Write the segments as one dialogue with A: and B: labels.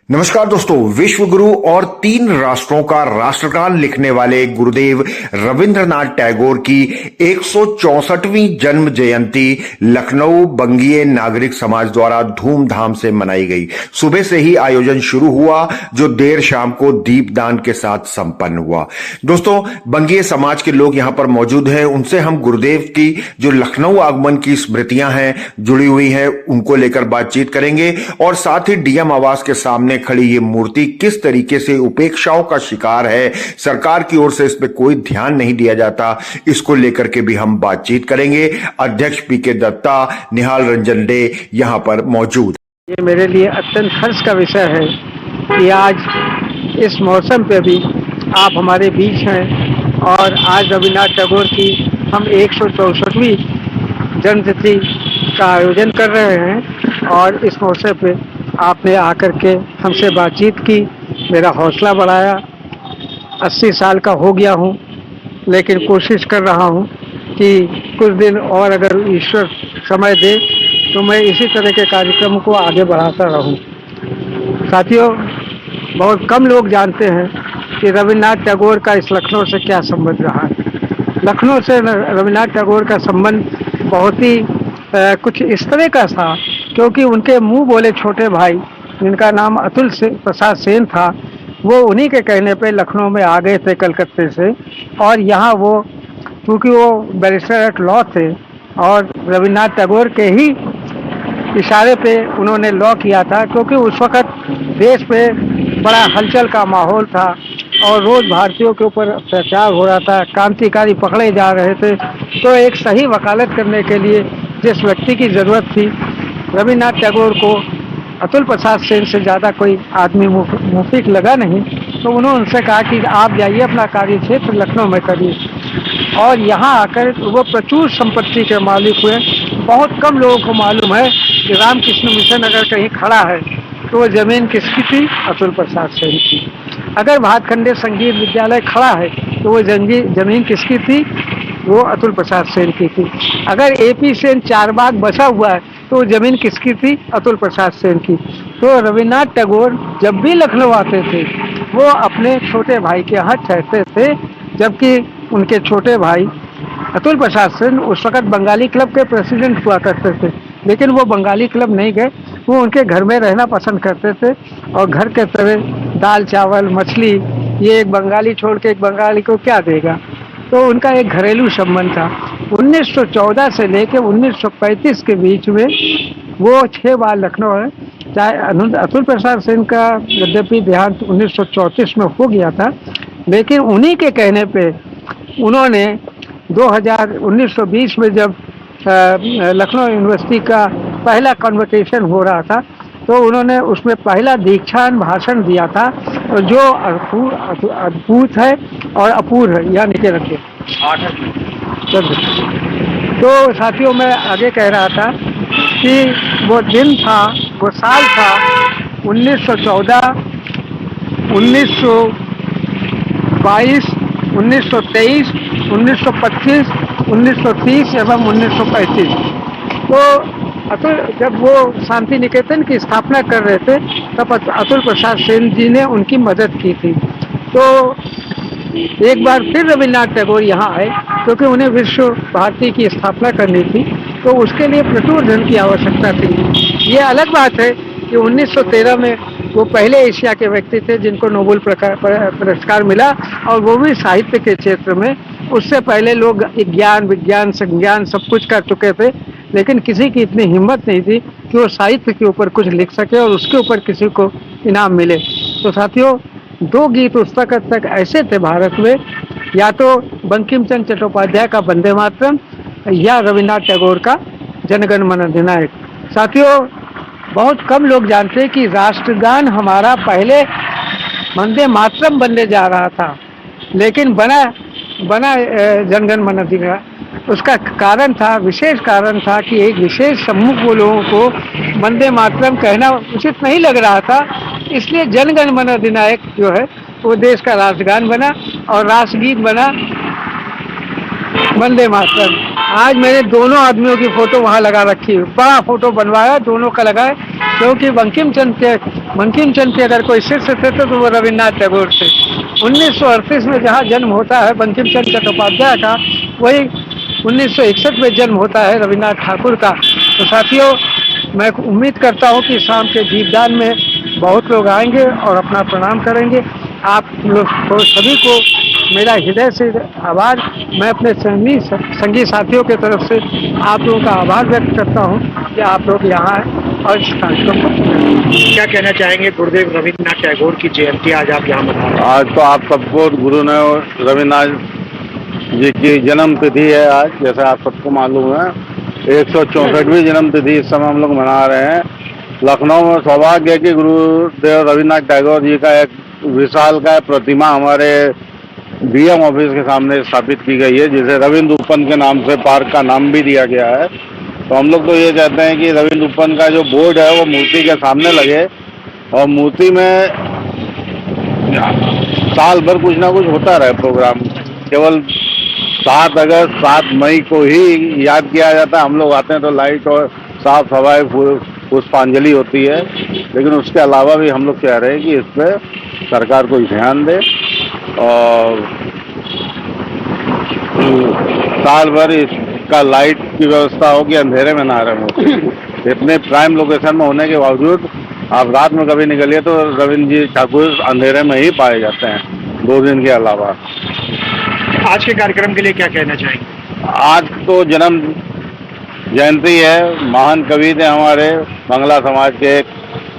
A: नमस्कार दोस्तों। विश्व गुरु और 3 राष्ट्रों का राष्ट्रगान लिखने वाले गुरुदेव रविंद्रनाथ टैगोर की 164वीं जन्म जयंती लखनऊ बंगीय नागरिक समाज द्वारा धूमधाम से मनाई गई। सुबह से ही आयोजन शुरू हुआ जो देर शाम को दीपदान के साथ संपन्न हुआ। दोस्तों, बंगीय समाज के लोग यहां पर मौजूद हैं, उनसे हम गुरुदेव की जो लखनऊ आगमन की स्मृतियां हैं जुड़ी हुई हैं उनको लेकर बातचीत करेंगे और साथ ही डीएम आवास के सामने खड़ी ये मूर्ति किस तरीके से उपेक्षाओं का शिकार है, सरकार की ओर से इस पे कोई ध्यान नहीं दिया जाता, इसको लेकर के भी हम बातचीत करेंगे। अध्यक्ष पीके दत्ता, निहाल रंजन डे यहां पर मौजूद।
B: ये मेरे लिए अत्यंत हर्ष का विषय है कि आज इस मौसम पे भी आप हमारे बीच हैं और आज रविन्द्रनाथ टैगोर की हम 164वीं जन्मतिथि का आयोजन कर रहे हैं और इस मौके पे आपने आकर के हमसे बातचीत की, मेरा हौसला बढ़ाया। 80 साल का हो गया हूँ लेकिन कोशिश कर रहा हूँ कि कुछ दिन और अगर ईश्वर समय दे तो मैं इसी तरह के कार्यक्रम को आगे बढ़ाता रहूं। साथियों, बहुत कम लोग जानते हैं कि रविन्द्रनाथ टैगोर का इस लखनऊ से क्या संबंध रहा है। लखनऊ से रविन्द्रनाथ टैगोर का संबंध बहुत ही कुछ इस तरह का था, क्योंकि उनके मुंह बोले छोटे भाई जिनका नाम अतुल प्रसाद सेन था, वो उन्हीं के कहने पे लखनऊ में आ गए थे कलकत्ते से। और यहाँ वो क्योंकि वो बैरिस्टर एट लॉ थे और रविन्द्रनाथ टैगोर के ही इशारे पे उन्होंने लॉ किया था, क्योंकि उस वक़्त देश पे बड़ा हलचल का माहौल था और रोज़ भारतीयों के ऊपर अत्याचार हो रहा था, क्रांतिकारी पकड़े जा रहे थे। तो एक सही वकालत करने के लिए जिस व्यक्ति की ज़रूरत थी, रविन्द्रनाथ टैगोर को अतुल प्रसाद सेन से ज़्यादा कोई आदमी मुफीक लगा नहीं। तो उन्होंने उनसे कहा कि आप जाइए अपना कार्य क्षेत्र लखनऊ में करिए, और यहाँ आकर वो प्रचुर संपत्ति के मालिक हुए। बहुत कम लोगों को मालूम है कि रामकृष्ण मिशन अगर कहीं खड़ा है तो वो ज़मीन किसकी थी? अतुल प्रसाद सेन की। अगर भातखंडे संगीत विद्यालय खड़ा है तो वो ज़मीन किसकी थी? वो अतुल प्रसाद सेन की थी। अगर एपी सेन चारबाग बचा हुआ है तो वो ज़मीन किसकी थी? अतुल प्रसाद सेन की। तो रविन्द्रनाथ टैगोर जब भी लखनऊ आते थे वो अपने छोटे भाई के यहाँ ठहरते थे, जबकि उनके छोटे भाई अतुल प्रसाद सेन उस वक़्त बंगाली क्लब के प्रेसिडेंट हुआ करते थे, लेकिन वो बंगाली क्लब नहीं गए, वो उनके घर में रहना पसंद करते थे। और घर के तरह दाल चावल मछली ये एक बंगाली छोड़ के एक बंगाली को क्या देगा, तो उनका एक घरेलू संबंध था। 1914 से लेकर 1935 के बीच में वो 6 बार लखनऊ है। चाहे अतुल प्रसाद सेन का यद्यपि देहांत 1934 में हो गया था, लेकिन उन्हीं के कहने पे उन्होंने 1920 में जब लखनऊ यूनिवर्सिटी का पहला कन्वोकेशन हो रहा था तो उन्होंने उसमें पहला दीक्षांत भाषण दिया था, जो अद्भुत है और अपूर्व है। यहाँ नीचे रखिए। तो साथियों, मैं आगे कह रहा था कि वो दिन था, वो साल था 1914, 1922, 1923, 1925, 1930 एवं 1935। तो जब वो शांति निकेतन की स्थापना कर रहे थे तब अतुल प्रसाद सेन जी ने उनकी मदद की थी। तो एक बार फिर रविन्द्रनाथ टैगोर यहाँ आए क्योंकि उन्हें विश्व भारती की स्थापना करनी थी, तो उसके लिए प्रचुर धन की आवश्यकता थी। ये अलग बात है कि 1913 में वो पहले एशिया के व्यक्ति थे जिनको नोबेल पुरस्कार मिला, और वो भी साहित्य के क्षेत्र में। उससे पहले लोग ज्ञान विज्ञान संज्ञान सब कुछ कर चुके थे, लेकिन किसी की इतनी हिम्मत नहीं थी कि वो साहित्य के ऊपर कुछ लिख सके और उसके ऊपर किसी को इनाम मिले। तो साथियों, 2 गीत उस वक़्त तक ऐसे थे भारत में, या तो बंकिम चंद्र चट्टोपाध्याय का वंदे मातरम या रविन्द्रनाथ टैगोर का जनगण मन अधिनायक। साथियों, बहुत कम लोग जानते हैं कि राष्ट्रगान हमारा पहले वंदे मातरम बनने जा रहा था, लेकिन बना जनगण मन अधिनायक। उसका कारण था, विशेष कारण था कि एक विशेष समूह को लोगों को वंदे मातरम कहना उचित नहीं लग रहा था, इसलिए जनगण मन अधिनायक जो है वो देश का राष्ट्रगान बना और राष्ट्रगीत बना वंदे मातरम। आज मैंने दोनों आदमियों की फोटो वहाँ लगा रखी है, बड़ा फोटो बनवाया, दोनों का लगाए, क्योंकि बंकिम चंद्र बंकिम चंद्र के अगर कोई शिष्य थे तो वो रविन्द्रनाथ टैगोर थे। 1938 में जहाँ जन्म होता है बंकिम चंद्र चट्टोपाध्याय का, वही 1961 में जन्म होता है रविन्द्रनाथ ठाकुर का। तो साथियों, मैं उम्मीद करता हूँ कि शाम के दीपदान में बहुत लोग आएंगे और अपना प्रणाम करेंगे। आप लोग को सभी को मेरा हृदय से आभार। मैं अपने संगी साथियों के तरफ से आप लोगों का आभार व्यक्त करता हूँ कि आप लोग यहाँ आए और इस कार्यक्रम को।
A: क्या कहना चाहेंगे? गुरुदेव रविन्द्रनाथ टैगोर की जयंती आज आप यहाँ मना रहे हैं।
C: आज तो आप सबको गुरु ने रविन्द्रनाथ जी की जन्म तिथि है आज, जैसे आप सबको मालूम है 164वीं जन्म तिथि इस समय हम लोग मना रहे हैं। लखनऊ में सौभाग्य है कि गुरुदेव रविन्द्रनाथ टैगोर जी का एक विशालकाय प्रतिमा हमारे डीएम ऑफिस के सामने स्थापित की गई है, जिसे रविंद्र उपवन के नाम से पार्क का नाम भी दिया गया है। तो हम लोग तो ये कहते हैं कि रविंद्र उपवन का जो बोर्ड है वो मूर्ति के सामने लगे और मूर्ति में साल भर कुछ ना कुछ होता रहे प्रोग्राम। केवल 7 अगस्त 7 मई को ही याद किया जाता है। हम लोग आते हैं तो लाइट और साफ सफाई पुष्पांजलि होती है, लेकिन उसके अलावा भी हम लोग कह रहे हैं कि इस पर सरकार कोई ध्यान दे और साल भर इसका लाइट की व्यवस्था हो कि अंधेरे में ना रहे। इतने प्राइम लोकेशन में होने के बावजूद आप रात में कभी निकलिए तो रविंद्र जी ठाकुर अंधेरे में ही पाए जाते हैं 2 दिन के अलावा।
A: आज के कार्यक्रम के लिए क्या कहना चाहेंगे?
C: आज तो जन्म जयंती है, महान कवि थे हमारे बांग्ला समाज के, एक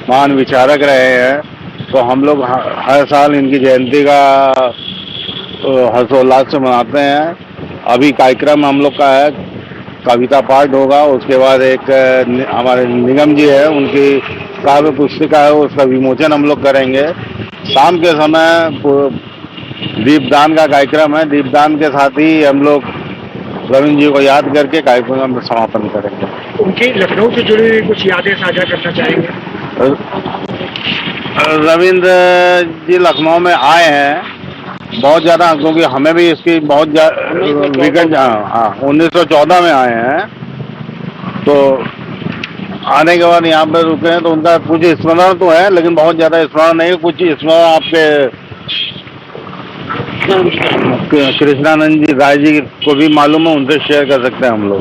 C: महान विचारक रहे हैं। तो हम लोग हर साल इनकी जयंती का हर्षोल्लास से मनाते हैं। अभी कार्यक्रम हम लोग का है, कविता पाठ होगा, उसके बाद एक हमारे निगम जी है उनकी काव्य पुस्तिका है, उसका विमोचन हम लोग करेंगे। शाम के समय दीपदान का कार्यक्रम है। दीपदान के साथ ही हम लोग रविंद्र जी को याद करके कार्यक्रम में समापन करेंगे।
A: उनकी लखनऊ से जुड़ी हुई कुछ यादें साझा करना चाहेंगे?
C: रविंद्र जी लखनऊ में आए हैं बहुत ज़्यादा, क्योंकि हमें भी इसकी बहुत वीकेंड 1914 में आए हैं। तो आने के बाद यहाँ पर रुके हैं तो उनका कुछ स्मरण तो है, लेकिन बहुत ज़्यादा स्मरण नहीं है। कुछ स्मरण आपके कृष्णानंद जी राय जी को भी मालूम है, उनसे शेयर कर सकते हैं हम लोग।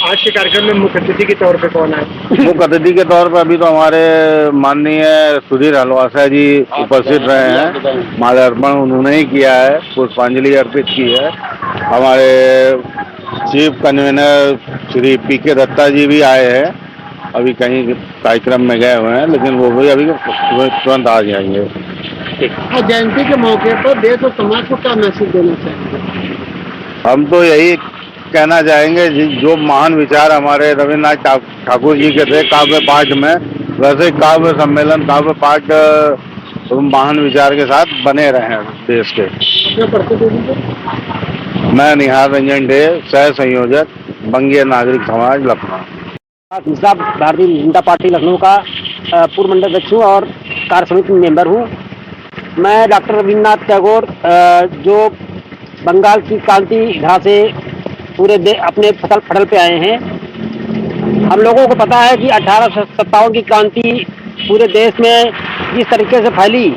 A: आज के कार्यक्रम में मुख्य अतिथि के तौर पे कौन आए?
C: मुख्य अतिथि के तौर पर अभी तो हमारे माननीय सुधीर हलवासा जी उपस्थित रहे हैं। माल्यार्पण उन्होंने ही किया है, पुष्पांजलि अर्पित की है। हमारे चीफ कन्वीनर श्री पीके दत्ता जी भी आए हैं, अभी कहीं कार्यक्रम में गए हुए हैं, लेकिन वो भी अभी तुरंत आ जाएंगे।
B: और जयंती के मौके पर देश और समाज को क्या मैसेज देना चाहिए?
C: हम तो यही कहना चाहेंगे, जो महान विचार हमारे रविन्द्रनाथ ठाकुर जी के थे काव्य पाठ में, वैसे काव्य सम्मेलन काव्य पाठ महान विचार के साथ बने रहे देश के। मैं निहार रंजन डे, सह संयोजक बंगीय नागरिक समाज लखनऊ।
D: मिश्रा भारतीय जनता पार्टी लखनऊ का पूर्व मंडल अध्यक्ष हूँ और कार्य समिति मेंबर हूँ। मैं डॉक्टर रविन्द्रनाथ टैगोर जो बंगाल की क्रांति धारा से पूरे अपने फटल पे आए हैं। हम लोगों को पता है कि 1857 की क्रांति पूरे देश में जिस तरीके से फैली,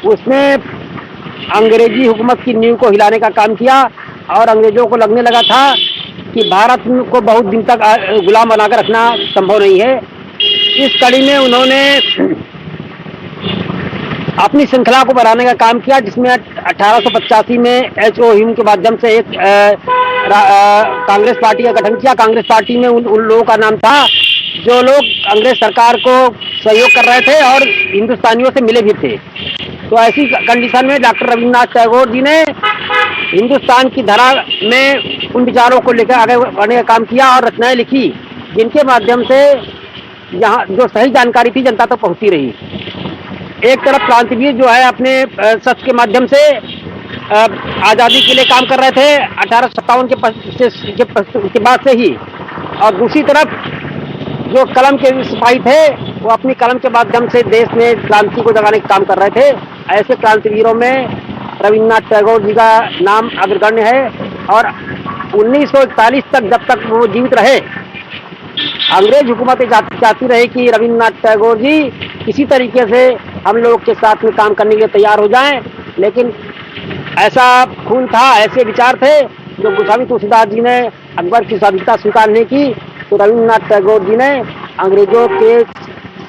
D: उसमें अंग्रेजी हुकूमत की नींव को हिलाने का काम किया और अंग्रेजों को लगने लगा था कि भारत को बहुत दिन तक गुलाम बनाकर रखना संभव नहीं है। इस कड़ी में उन्होंने अपनी श्रृंखला को बढ़ाने का काम किया, जिसमें 1885 में H.O. ह्यूम के माध्यम से एक कांग्रेस पार्टी का गठन किया। कांग्रेस पार्टी में उन लोगों का नाम था जो लोग अंग्रेज सरकार को सहयोग कर रहे थे और हिंदुस्तानियों से मिले भी थे। तो ऐसी कंडीशन में डॉक्टर रविन्द्रनाथ टैगोर जी ने हिंदुस्तान की धारा में उन विचारों को लेकर आगे बढ़ने का काम किया और रचनाएं लिखी, जिनके माध्यम से यहाँ जो सही जानकारी थी जनता तक पहुँचती रही। एक तरफ क्रांतिवीर जो है अपने सच के माध्यम से आज़ादी के लिए काम कर रहे थे 1857 के बाद से ही, और दूसरी तरफ जो कलम के सिपाही थे वो अपनी कलम के माध्यम से देश में क्रांति को जगाने का काम कर रहे थे। ऐसे क्रांतिवीरों में रविन्द्रनाथ टैगोर जी का नाम अग्रगण्य है और 1941 तक जब तक वो जीवित रहे, अंग्रेज हुकूमतें चाहती रही कि रविन्द्रनाथ टैगोर जी किसी तरीके से हम लोग के साथ में काम करने के लिए तैयार हो जाएं, लेकिन ऐसा खून था, ऐसे विचार थे जो गोस्वामी तुलसीदास जी ने अकबर की स्वाधीनता स्वीकार नहीं की, तो रविन्द्रनाथ टैगोर जी ने अंग्रेजों के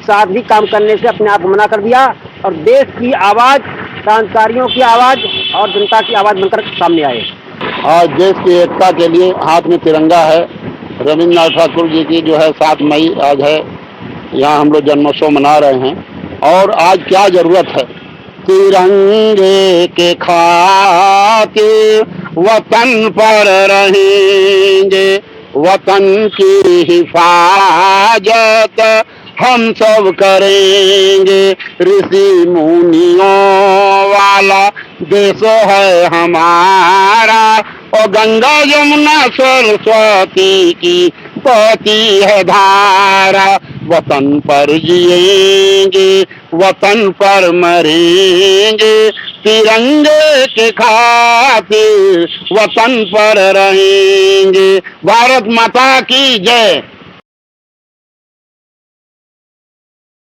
D: साथ भी काम करने से अपने आप को मना कर दिया और देश की आवाज़, क्रांतिकारियों की आवाज़ और जनता की आवाज़ बनकर सामने आए।
C: आज देश की एकता के लिए हाथ में तिरंगा है। रविन्द्रनाथ ठाकुर जी की जो है 7 मई आज है, यहाँ हम लोग जन्मोत्सव मना रहे हैं। और आज क्या जरूरत है, तिरंगे के खातिर वतन पर रहेंगे, वतन की हिफाजत हम सब करेंगे। ऋषि मुनियों वाला देश है हमारा, और गंगा यमुना सरस्वती की बहती है धारा। वतन पर जिएंगे, वतन पर मरेंगे, तिरंगे के खातिर वतन पर रहेंगे। भारत माता की जय।